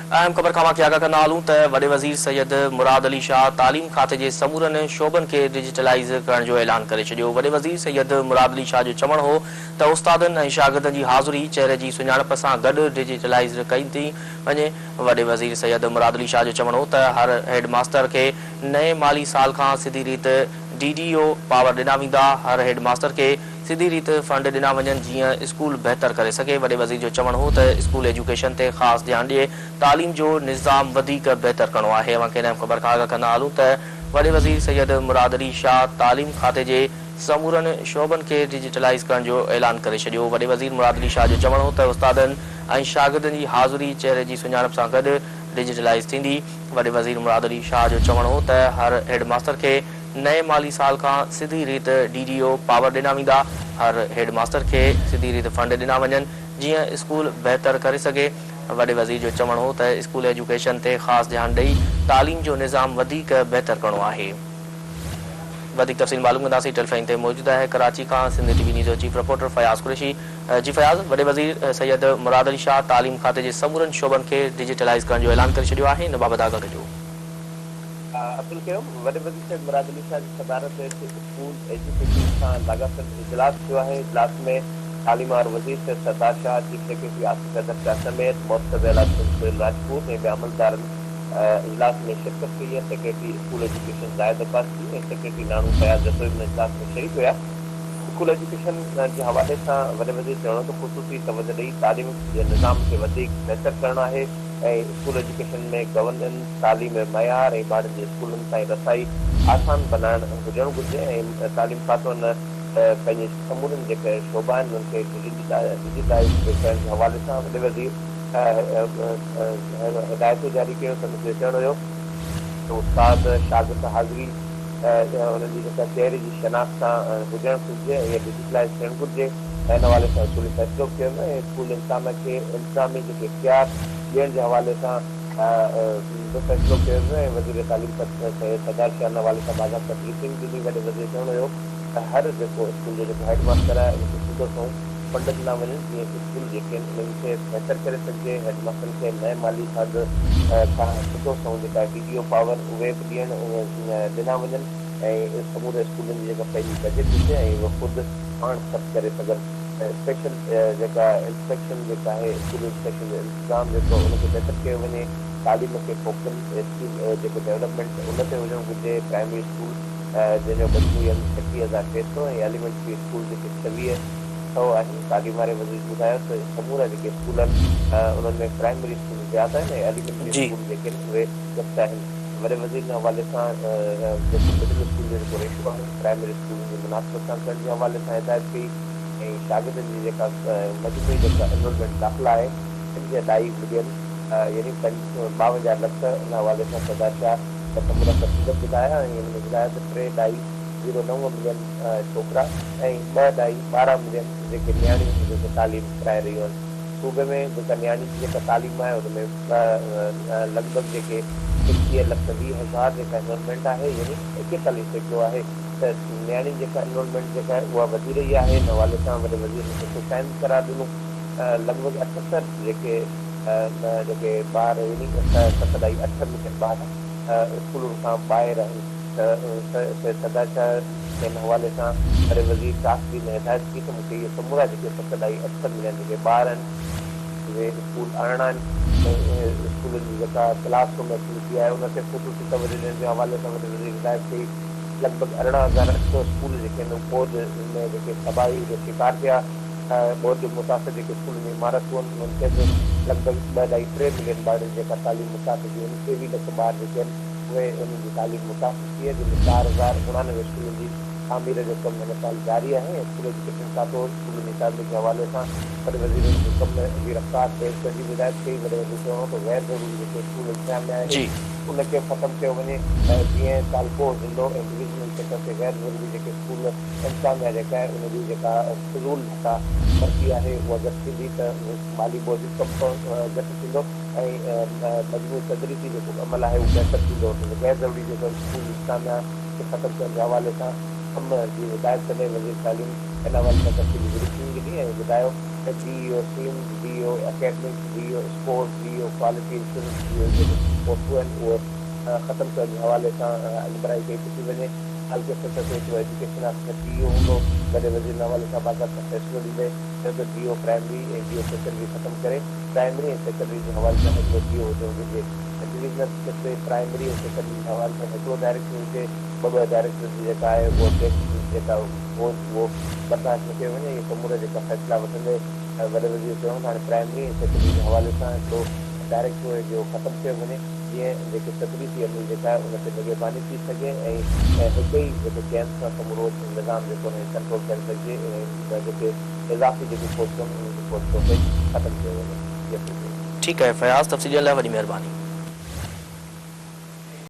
अहम ख़बर खां वाक़ई आगाह कंदा हलूं त वॾे वज़ीर सैयद मुराद अली शाह तालीम खाते जे समूरनि शोबनि खे डिजिटलाइज़ करण जो ऐलान करे छॾियो। वॾे वज़ीर सैयद मुराद अली शाह जो चवणु हो त उस्तादनि ऐं शागिर्दनि जी हाज़ुरी चहिरे जी सुञाणप सां गॾु डिजिटलाइज़ कई थी वञे। वॾे वज़ीर सैयद मुराद अली शाह जो चवणु हो त हर हेड मास्टर खे नए माली साल खां सिधी रीत DDO पावर ॾिना वेंदा। हर हेड मास्टर खे सिधी रीत फंड ॾिना वञनि जीअं स्कूल बहितर करे सघे। वॾे वज़ीर जो चवणु हो त स्कूल एजुकेशन ते ख़ासि ध्यानु ॾिए तालीम जो निज़ाम वधीक बहितर करणो आहे। ख़बर खां आगाह कंदा हलूं त वॾे वज़ीर सैयद मुराद अली शाह तालीम खाते जे समूरनि शोबनि खे डिजिटलाइज़ करण जो ऐलान करे छॾियो। वॾे वज़ीर मुराद अली शाह जो चवणु हो त उस्तादनि ऐं शागिर्दनि जी हाज़ुरी चहिरे जी सुञाणप सां गॾु डिजिटलाइज़ थींदी। वॾे वज़ीर मुराद अली शाह जो चवणु हो त हर हेड मास्टर खे नए माली साल खां सिधी रीत DDO पावर ॾिना वेंदा। हर हेड मास्टर खे सिधी रीत फंड ॾिना वञनि जीअं स्कूल बहितर करे सघे। वॾे वज़ीर जो चवणु हो त स्कूल एजुकेशन ते ख़ासि ध्यानु ॾेई तालीम जो निज़ाम वधीक बहितर करणो आहे। वधीक तफ़सील मालूम कंदासीं। टेलीफोन ते मौजूदु आहे कराची खां सिंध TV न्यूज़ जो चीफ रिपोर्टर फयाज़ कुरैशी। जी फयाज़, वॾे वज़ीर सैयद मुराद अली शाह तालीम खाते जे समूरनि शोबनि खे डिजिटलाइज़ करण जो ऐलान करे छॾियो आहे। इन बाबति आगाह कजो। अब्दुल कयूम वॾे वज़ीर सैयद मुराद अली शाह जी सदारत स्कूल एजुकेशन सां लाॻापियल इजलास थियो आहे। इजलास में तालीम और वज़ीर सैयद सरदार शाह, चीफ सेक्रेटरी आसिफ हैदर शाह समेत मुतज़ राजपूत ऐं ॿिया अमलदारनि इजलास में शिरकत कई है। Secretary school education Zahid Abbasi ऐं सेक्रेटरी नानू फयाज़ रसोई में इजलास में शरीक हुआ। स्कूल एजुकेशन के हवाले से वॾे वज़ीर चवणो तो ख़ुसूसी तवज्जो ॾेई तालीम के निज़ाम के बहितर करणो आहे ऐं स्कूल एजुकेशन में गवर्नेंस, तालीम मयार ऐं ॿारनि जे स्कूलनि ताईं रसाई आसान बनाइण हुजणु घुरिजे ऐं तालीम खातो पंहिंजे समूरनि जेके शोबा आहिनि उन्हनि खे डिजिटाइज़ करण जे हवाले सां वॾे वज़ीर हिदायतूं जारी कयो। त मूंखे चवणो हुयो त उस्ताद शागिर्द हाज़िरी उन्हनि जी जेका चहिरे जी शनाख़्त सां हुजणु घुरिजे ऐं डिजिटलाइज़ थियणु घुरिजे। हिन हवाले सां स्कूली फ़ैसिलो कयो ऐं स्कूल इंतिज़ामी जेके इख्तियार ॾियण जे हवाले सां फ़ैसिलो कयो ऐं वज़ीर तालीम सरदार शाह हिन हवाले सां बाज़ाब्ता ब्रीफिंग ॾिनी। वॾे वज़ीर चवणो हुयो त हर जेको स्कूल जो जेको हेड मास्टर आहे उनखे सिधो सऊं फंड ॾिना वञनि जीअं स्कूल जेके उन्हनि खे बहितर करे सघिजे। हेड मास्टरनि खे नए माली फंड खां सिधो सऊं जेका DDO पावर उहे बि ॾिना वञनि ऐं समूरे स्कूलनि जी जेका पंहिंजी बजट हुजे ऐं उहो ख़ुदि पाण ख़र्चु करे सघनि। स्पेशल जेका इंस्पेक्शन जेका आहे स्कूल इंस्पेक्शन जो इंतज़ाम जेको उनखे बहितर कयो वञे। तालीम खे फोकल जेको डेवलपमेंट उन ते हुजणु घुरिजे। प्राइमरी स्कूल जंहिंजो बजट 36,600 ऐं एलिमेंट्री स्कूल जेके 2600 आहिनि। तालीम वारे वज़ीर ॿुधायो त समूरा जेके स्कूल आहिनि उन्हनि में प्राइमरी स्कूल ज़्यादा आहिनि ऐं एलिमेंट्री स्कूल जेके आहिनि उहे घटि आहिनि। वॾे वज़ीर जे हवाले सां जेको मिडिल स्कूल जो जेको रेशो आहे प्राइमरी स्कूल जे मुनासिबत सां करण जे हवाले सां हिदायत कई ऐं शागिर्दनि जी जेका मजमूई जेका एनरोलमेंट दाख़िला आहे इन जे 2.5 मिलियन यानी 52 लख हिन हवाले सां सरदार शाह समूरा तफ़सील ॿुधाया ऐं हिन में ॿुधाया त 3.09 मिलियन छोकिरा ऐं 2.12 मिलियन जेके नियाणियूं जेके तालीम कराए रहियूं आहिनि। सूबे में जेका नियाणी जी जेका तालीम आहे उनमें लॻभॻि जेके 21,20,000 जेका एनरोलमेंट आहे यानी 41% आहे त नियाणी जेका एनरोलमेंट जेका आहे उहा वधी रही आहे। हिन हवाले सां वॾे वज़ीर खे साइन करार ॾिनो। लॻभॻि 78 जेके ॿार यानी 7.8 मिलियन ॿार स्कूलुनि खां ॿाहिरि आहिनि। सरदार शाह हिन हवाले सां वॾे वज़ीर काफ़ी हिदायत की त मूंखे इहे समूरा जेके 7.8 मिलियन जेके ॿार आहिनि उहे स्कूल आणणा आहिनि ऐं स्कूलनि जी जेका क्लासरूम एक्टिविटी आहे उन ते ख़ुसूसी तवजो ॾियण जे हवाले सां वॾे वज़ीर हिदायत कई। लॻभॻि 18,800 स्कूल जेके आहिनि ॿोॾ में जेके तबाही जो शिकार थिया ॿोॾ मुतासिर जेके स्कूल जी इमारतूं आहिनि उन्हनि खे बि लॻभॻि 2.3 मिलियन ॿारनि जेका तालीम मुतासिर थी आहिनि। 23 लख ॿार जेके आहिनि उहे उन्हनि जी तालीम मुतासिर थी आहे जंहिंमें 4,099 स्कूलनि जी तामीर जो कमु हिन साल जारी आहे। स्कूल एजुकेशन खातो स्कूल जी तालीम जे हवाले सां वॾे वज़ीर जे कम जी रफ़्तार तेज़ करण जी हिदायत कई। वॾे वज़ीर चयो त गैर ज़रूरी जेके स्कूल इंतिज़ाम में आहे उनखे ख़तमु कयो वञे। जीअं तालको ज़िलो ऐं डिविजनल सेक्टर ते गैर ज़रूरी जेके स्कूल इंतिज़ामिया जेका आहे उनजी जेका फिज़ूल जेका भर्ती आहे उहा घटि थींदी त माली बोझ कमु घटि थींदो ऐं मजमूई तदरीसी जेको अमल आहे उहो बहितर थींदो। गैर ज़रूरी जेको स्कूल इंतिज़ामिया खे ख़तमु करण जे हवाले सां कम जी हिदायत कंदे वज़ीर तालीम हिन हवाले सां तफ़सीली ब्रीफिंग ॾिनी ऐं ॿुधायो त DEO team, DEO academic, DEO sports, DEO quality insurance, DEO जेके पोस्टूं आहिनि उहे ख़तमु करण जे हवाले सां अॻिभराई कई थी वञे। हल्के सतह ते हिकिड़ो एजुकेशन ऑफिसर DEO हूंदो, वॾे वज़ीर जे हवाले सां बाक़ाइदा फ़ैसिलो ॾींदे त DEO प्राइमरी ऐं DEO सेकेंडरी ख़तमु करे प्राइमरी ऐं सेकेंडरी जे हवाले सां हिकिड़ो DEO हुजणु घुरिजे। डिवीज़नल स्तर ते प्राइमरी ऐं सेकेंडरी जे हवाले सां हिकिड़ो डायरेक्टर हुजे, ॿ डायरेक्टर जी जेका आहे उहा जेका उहो बर्दाश्त न कयो वञे। इहे समूरा जेका फ़ैसिला वठंदे वॾे वज़ीर चवनि हाणे प्राइमरी ऐं सेकेंडरी जे हवाले सां हिकिड़ो डायरेक्टर जो ख़तमु कयो वञे, जीअं जेके तदरीसी अमल जेका आहे उन ते निगहबानी थी सघे ऐं हिकु ई जेके चैन सां समूरो निज़ाम जेको आहे कंट्रोल करे सघिजे ऐं जेके इज़ाफ़ी जेके पोस्टूं आहिनि उन्हनि खे पोस्टूं खे ख़तमु कयो वञे। ठीकु आहे फयाज़, तफ़सील लाइ वॾी महिरबानी।